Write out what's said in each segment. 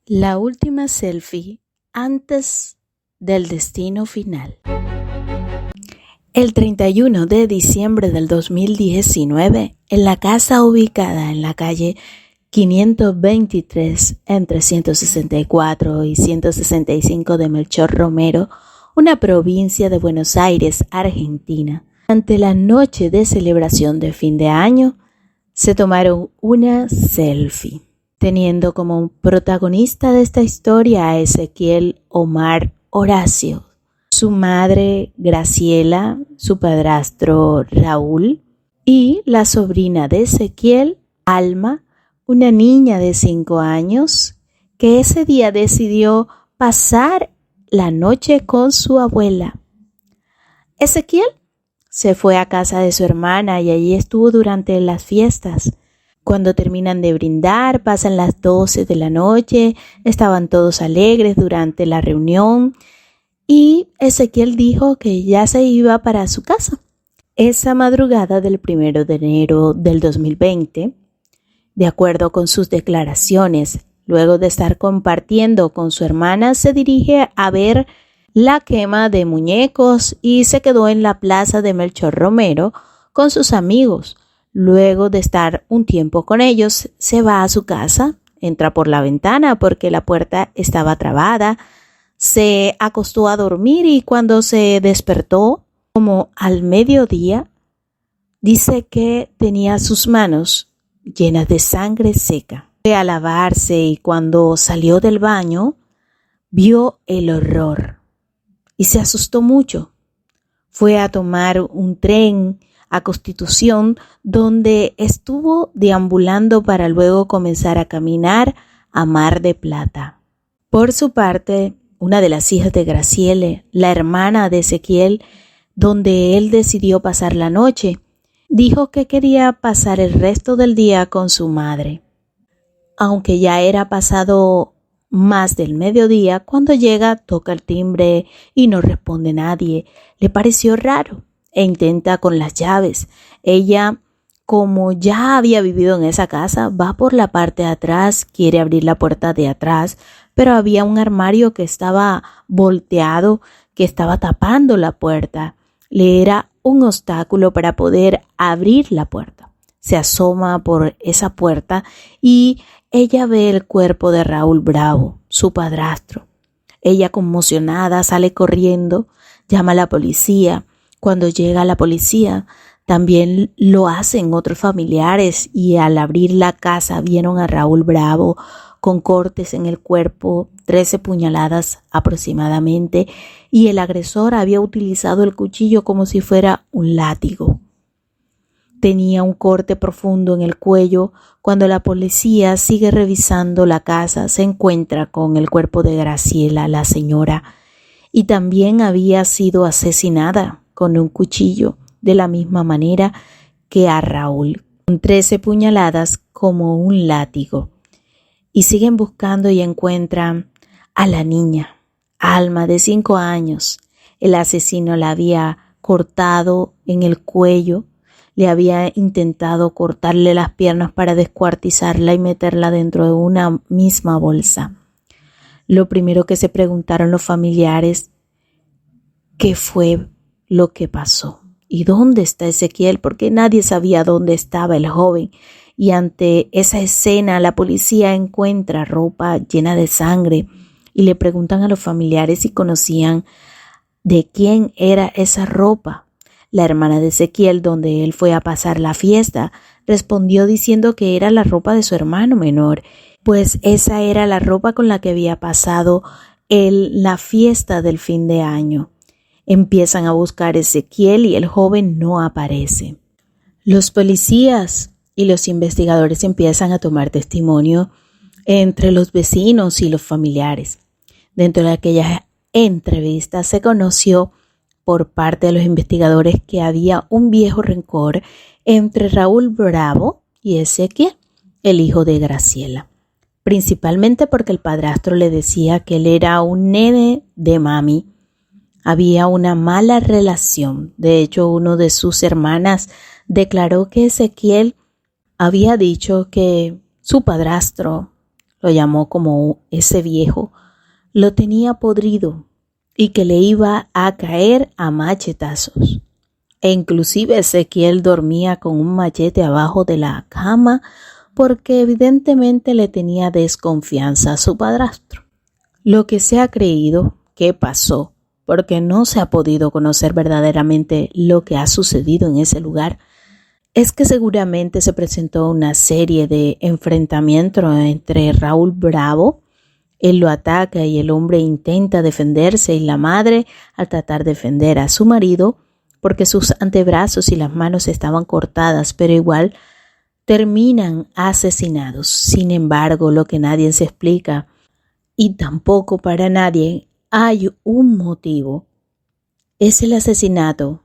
La última selfie antes del destino final. El 31 de diciembre del 2019, en la casa ubicada en la calle 523 entre 164 y 165 de Melchor Romero, una provincia de Buenos Aires, Argentina, ante la noche de celebración de fin de año, se tomaron una selfie, teniendo como protagonista de esta historia a Ezequiel Omar Horacio, su madre Graciela, su padrastro Raúl y la sobrina de Ezequiel, Alma, una niña de 5 años que ese día decidió pasar la noche con su abuela. Ezequiel se fue a casa de su hermana y allí estuvo durante las fiestas. Cuando terminan de brindar, pasan las 12 de la noche, estaban todos alegres durante la reunión y Ezequiel dijo que ya se iba para su casa. Esa madrugada del 1 de enero del 2020, de acuerdo con sus declaraciones, luego de estar compartiendo con su hermana, se dirige a ver la quema de muñecos y se quedó en la plaza de Melchor Romero con sus amigos. Luego de estar un tiempo con ellos, se va a su casa, entra por la ventana porque la puerta estaba trabada, se acostó a dormir y cuando se despertó, como al mediodía, dice que tenía sus manos llenas de sangre seca. Fue a lavarse y cuando salió del baño, vio el horror y se asustó mucho. Fue a tomar un tren a Constitución, donde estuvo deambulando para luego comenzar a caminar a Mar de Plata. Por su parte, una de las hijas de Graciela, la hermana de Ezequiel, donde él decidió pasar la noche, dijo que quería pasar el resto del día con su madre. Aunque ya era pasado más del mediodía, cuando llega toca el timbre y no responde nadie. Le pareció raro e intenta con las llaves. Ella, como ya había vivido en esa casa, va por la parte de atrás, quiere abrir la puerta de atrás, pero había un armario que estaba volteado, que estaba tapando la puerta. Le era un obstáculo para poder abrir la puerta. Se asoma por esa puerta y ella ve el cuerpo de Raúl Bravo, su padrastro. Ella, conmocionada, sale corriendo, llama a la policía. Cuando llega la policía, también lo hacen otros familiares y al abrir la casa vieron a Raúl Bravo con cortes en el cuerpo, 13 puñaladas aproximadamente, y el agresor había utilizado el cuchillo como si fuera un látigo. Tenía un corte profundo en el cuello. Cuando la policía sigue revisando la casa, se encuentra con el cuerpo de Graciela, la señora, y también había sido asesinada con un cuchillo de la misma manera que a Raúl, con 13 puñaladas como un látigo. Y siguen buscando y encuentran a la niña, Alma, de 5 años. El asesino la había cortado en el cuello, le había intentado cortarle las piernas para descuartizarla y meterla dentro de una misma bolsa. Lo primero que se preguntaron los familiares, ¿qué fue lo que pasó? ¿Y dónde está Ezequiel? Porque nadie sabía dónde estaba el joven. Y ante esa escena, la policía encuentra ropa llena de sangre y le preguntan a los familiares si conocían de quién era esa ropa. La hermana de Ezequiel, donde él fue a pasar la fiesta, respondió diciendo que era la ropa de su hermano menor, pues esa era la ropa con la que había pasado la fiesta del fin de año. Empiezan a buscar a Ezequiel y el joven no aparece. Los policías y los investigadores empiezan a tomar testimonio entre los vecinos y los familiares. Dentro de aquella entrevista se conoció por parte de los investigadores que había un viejo rencor entre Raúl Bravo y Ezequiel, el hijo de Graciela, principalmente porque el padrastro le decía que él era un nene de mami. Había una mala relación. De hecho, uno de sus hermanas declaró que Ezequiel había dicho que su padrastro lo llamó como ese viejo, lo tenía podrido y que le iba a caer a machetazos. E inclusive Ezequiel dormía con un machete abajo de la cama porque evidentemente le tenía desconfianza a su padrastro. Lo que se ha creído que pasó, porque no se ha podido conocer verdaderamente lo que ha sucedido en ese lugar, es que seguramente se presentó una serie de enfrentamientos entre Raúl Bravo, él lo ataca y el hombre intenta defenderse y la madre, al tratar de defender a su marido, porque sus antebrazos y las manos estaban cortadas, pero igual terminan asesinados. Sin embargo, lo que nadie se explica, y tampoco para nadie hay un motivo, es el asesinato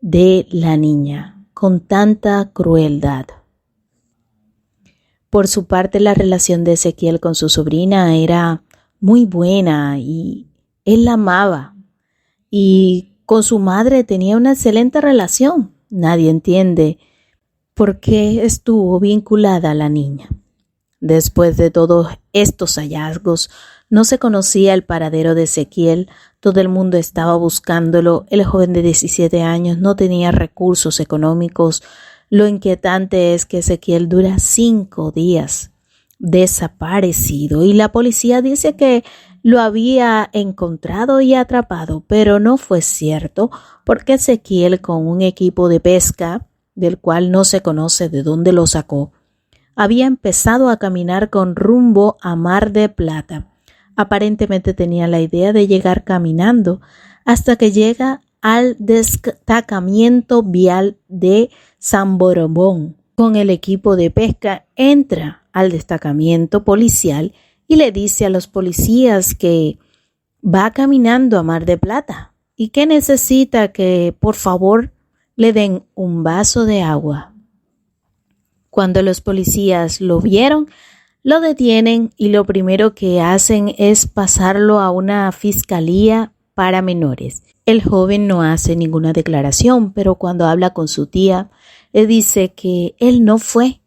de la niña con tanta crueldad. Por su parte, la relación de Ezequiel con su sobrina era muy buena y él la amaba. Y con su madre tenía una excelente relación. Nadie entiende por qué estuvo vinculada a la niña. Después de todos estos hallazgos, no se conocía el paradero de Ezequiel, todo el mundo estaba buscándolo, el joven de 17 años no tenía recursos económicos. Lo inquietante es que Ezequiel dura 5 días desaparecido y la policía dice que lo había encontrado y atrapado, pero no fue cierto porque Ezequiel, con un equipo de pesca, del cual no se conoce de dónde lo sacó, había empezado a caminar con rumbo a Mar de Plata. Aparentemente tenía la idea de llegar caminando hasta que llega al destacamento vial de San Borondón. Con el equipo de pesca entra al destacamento policial y le dice a los policías que va caminando a Mar de Plata y que necesita que por favor le den un vaso de agua. Cuando los policías lo vieron, lo detienen y lo primero que hacen es pasarlo a una fiscalía para menores. El joven no hace ninguna declaración, pero cuando habla con su tía, le dice que él no fue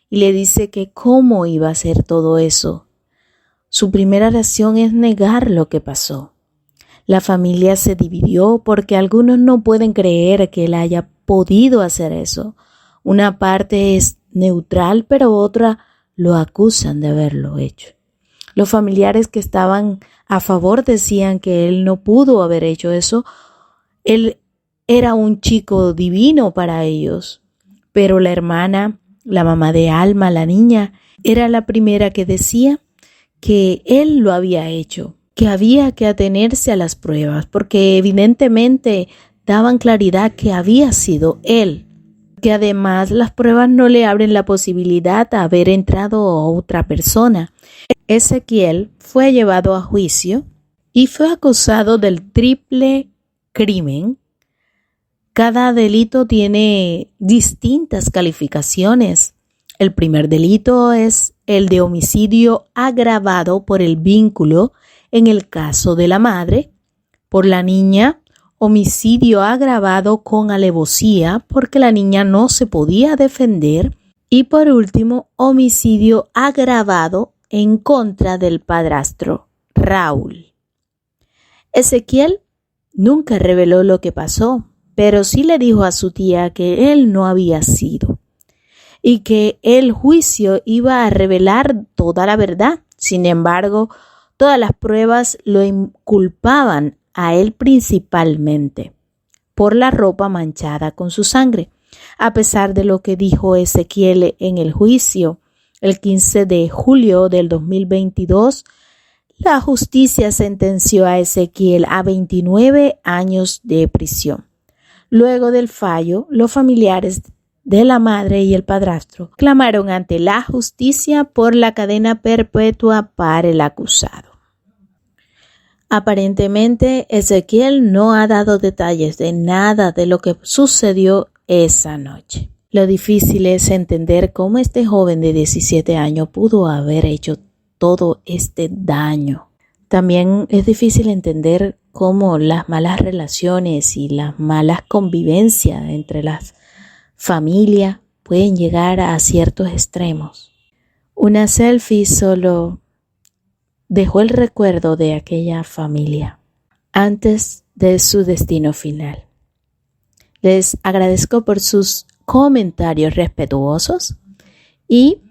y le dice que cómo iba a hacer todo eso. Su primera reacción es negar lo que pasó. La familia se dividió porque algunos no pueden creer que él haya podido hacer eso. Una parte es neutral, pero otra lo acusan de haberlo hecho. Los familiares que estaban a favor decían que él no pudo haber hecho eso. Él era un chico divino para ellos. Pero la hermana, la mamá de Alma, la niña, era la primera que decía que él lo había hecho, que había que atenerse a las pruebas, porque evidentemente daban claridad que había sido él. Que además las pruebas no le abren la posibilidad de haber entrado a otra persona. Ezequiel fue llevado a juicio y fue acusado del triple crimen. Cada delito tiene distintas calificaciones. El primer delito es el de homicidio agravado por el vínculo en el caso de la madre, por la niña, homicidio agravado con alevosía porque la niña no se podía defender y por último homicidio agravado en contra del padrastro Raúl. Ezequiel nunca reveló lo que pasó, pero sí le dijo a su tía que él no había sido y que el juicio iba a revelar toda la verdad. Sin embargo, todas las pruebas lo inculpaban a él principalmente por la ropa manchada con su sangre. A pesar de lo que dijo Ezequiel en el juicio, el 15 de julio del 2022, la justicia sentenció a Ezequiel a 29 años de prisión. Luego del fallo, los familiares de la madre y el padrastro clamaron ante la justicia por la cadena perpetua para el acusado. Aparentemente, Ezequiel no ha dado detalles de nada de lo que sucedió esa noche. Lo difícil es entender cómo este joven de 17 años pudo haber hecho todo este daño. También es difícil entender cómo las malas relaciones y las malas convivencias entre las familias pueden llegar a ciertos extremos. Una selfie solo dejó el recuerdo de aquella familia antes de su destino final. Les agradezco por sus comentarios respetuosos y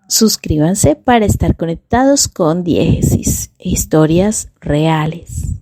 suscríbanse para estar conectados con Diégesis, historias reales.